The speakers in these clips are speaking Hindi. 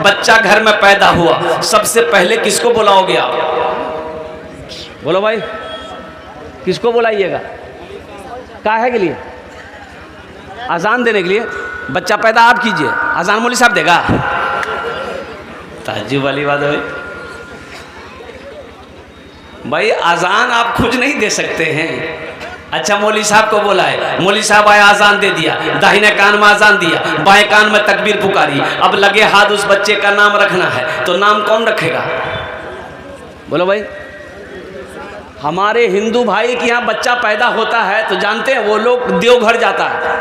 बच्चा घर में पैदा हुआ, सबसे पहले किसको बुलाओगे आप? बोलो भाई, किसको बुलाइएगा? काहे के लिए? अजान देने के लिए। बच्चा पैदा आप कीजिए, अजान मौलवी साहब देगा? ताज्जुब वाली बात है भाई, अजान आप खुद नहीं दे सकते हैं। अच्छा मौलवी साहब को बोला है, मौलवी साहब आया, अजान दे दिया, दाहिने कान में अजान दिया, बाएं कान में तकबीर पुकारी, अब लगे हाथ उस बच्चे का नाम रखना है, तो नाम कौन रखेगा? बोलो भाई। हमारे हिंदू भाई के यहाँ बच्चा पैदा होता है तो जानते हैं वो लोग देवघर जाता है,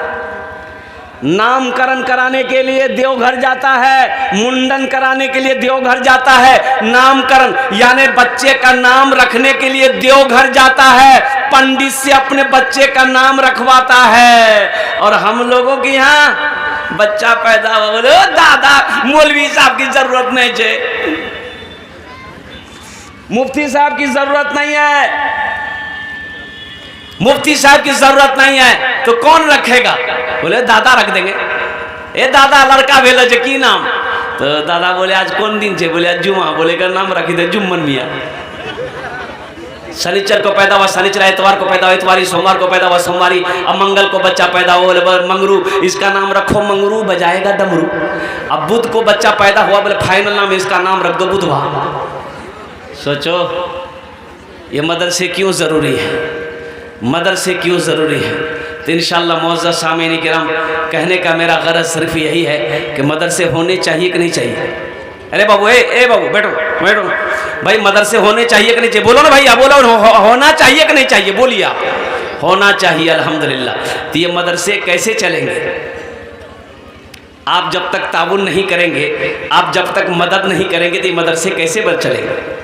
नामकरण कराने के लिए देवघर जाता है, मुंडन कराने के लिए देवघर जाता है, नामकरण यानी बच्चे का नाम रखने के लिए देवघर जाता है, पंडित से अपने बच्चे का नाम रखवाता है। और हम लोगों के यहाँ बच्चा पैदा हो, बोलो दादा मौलवी साहब की जरूरत नहीं है, मुफ्ती साहब की जरूरत नहीं है, मुफ्ती साहब की जरूरत नहीं है, तो कौन रखेगा? बोले दादा रख देंगे। ए दादा लड़का भेलो जे की नाम? तो दादा बोले आज कौन दिन छे? बोले आज जुमा। बोले का नाम रखी दे जुम्मन मियाँ। शनिचर को पैदा हुआ शनिचर, इतवार को पैदा हुआ इतवारी, सोमवार को पैदा हुआ सोमवारी, अब मंगल को बच्चा पैदा हुआ, बोले मंगरू, इसका नाम रखो मंगरू, बजाएगा डमरू। अब बुध को बच्चा पैदा हुआ, बोले फाइनल नाम इसका नाम रख दो बुधवार। सोचो ये मदरसे क्यों ज़रूरी है, मदरसे क्यों ज़रूरी है? तो इंशाअल्लाह मौज़्ज़ज़ सामीन किराम, कहने का मेरा गरज सिर्फ यही है कि मदरसे होने चाहिए कि नहीं चाहिए? अरे बाबू, ए बाबू बैठो बैठो भाई, मदरसे होने चाहिए कि नहीं चाहिए? बोलो ना भैया, बोलो होना चाहिए कि नहीं चाहिए? बोलिए आप। होना चाहिए अल्हम्दुलिल्लाह। तो ये मदरसे कैसे चलेंगे? आप जब तक ताउन नहीं करेंगे, आप जब तक मदद नहीं करेंगे तो ये मदरसे कैसे बढ़ चलेंगे?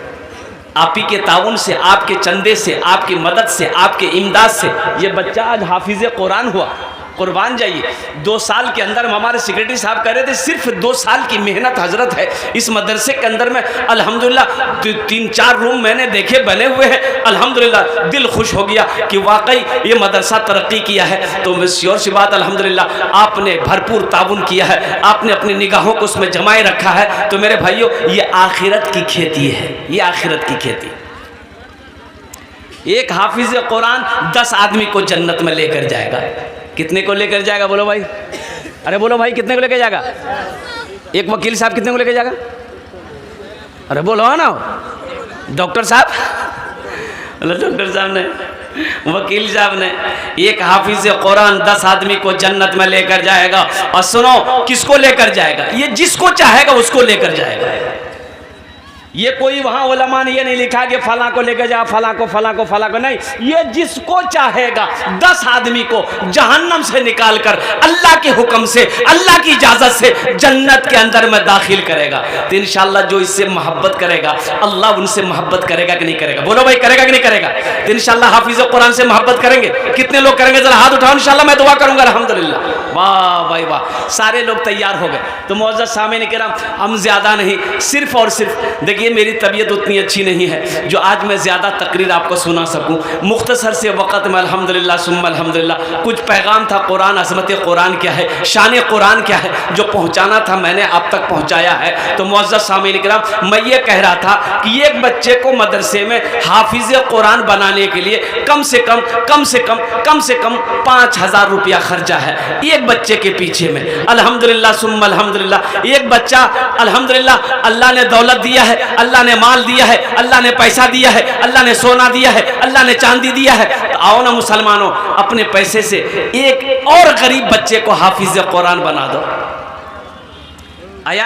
आप ही के ताउन से, आपके चंदे से, आपकी मदद से, आपके इमदाद से ये बच्चा आज हाफिज़ कुरान हुआ। कुर्बान जाइए, 2 साल के अंदर हमारे सेक्रेटरी साहब कह रहे थे, सिर्फ 2 साल की मेहनत हजरत है इस मदरसे के अंदर में। अल्हम्दुलिल्लाह 3-4 रूम मैंने देखे बने हुए हैं, अल्हम्दुलिल्लाह दिल खुश हो गया कि वाकई ये मदरसा तरक्की किया है। तो मैं श्योर सी बात, अल्हम्दुलिल्लाह आपने भरपूर ताउन किया है, आपने अपनी निगाहों को उसमें जमाए रखा है। तो मेरे भाइयों, ये आखिरत की खेती है, ये आखिरत की खेती। एक हाफिज कुरान 10 आदमी को जन्नत में लेकर जाएगा। कितने को लेकर जाएगा? बोलो भाई, अरे बोलो भाई, कितने को लेकर जाएगा? एक वकील साहब कितने को लेकर जाएगा? अरे बोलो ना, डॉक्टर साहब, डॉक्टर साहब ने, वकील साहब ने, एक हाफिज कुरान 10 आदमी को जन्नत में लेकर जाएगा। और सुनो, किसको लेकर जाएगा? ये जिसको चाहेगा उसको लेकर जाएगा। ये कोई वहाँ उलमा ने ये नहीं लिखा कि फला को लेकर जा, फला को, फला को, फला को, नहीं, ये जिसको चाहेगा 10 आदमी को जहन्नम से निकाल कर अल्लाह के हुक्म से, अल्लाह की इजाज़त से जन्नत के अंदर में दाखिल करेगा। तो इंशाअल्लाह जो इससे मोहब्बत करेगा, अल्लाह उनसे मोहब्बत करेगा कि नहीं करेगा? बोलो भाई, करेगा कि नहीं करेगा? तो इंशाअल्लाह हाफिज़ कुरान से मोहब्बत करेंगे। कितने लोग करेंगे? जरा हाथ उठाओ, इंशाअल्लाह मैं दुआ करूँगा। अल्हम्दुलिल्लाह, वाह भाई वाह, सारे लोग तैयार हो गए। तो मौज़्ज़ज़ सामीन किराम, हम ज़्यादा नहीं, सिर्फ और सिर्फ देखिए, मेरी तबीयत उतनी अच्छी नहीं है जो आज मैं ज़्यादा तकरीर आपको सुना सकूं। मुख्तसर से वक़्त में अल्हम्दुलिल्लाह सुम्मा अल्हम्दुलिल्लाह कुछ पैगाम था, कुरान, अज़मत कुरान क्या है, शान कुरान क्या है, जो पहुंचाना था मैंने आप तक पहुंचाया है। तो मुअज़्ज़ज़ सामीन किराम, मैं ये कह रहा था कि एक बच्चे को मदरसे में हाफिज़ कुरान बनाने के लिए कम से कम 5000 रुपया खर्चा है एक बच्चे के पीछे में। अल्हम्दुलिल्लाह सुम्मा अल्हम्दुलिल्लाह, एक बच्चा अल्हम्दुलिल्लाह अल्लाह ने दौलत दिया है, अल्लाह ने माल दिया है, अल्लाह ने पैसा दिया है, अल्लाह ने सोना दिया है, अल्लाह ने चांदी दिया है। तो आओ ना मुसलमानों, अपने पैसे से एक और गरीब बच्चे को हाफिज़ कुरान बना दो। आया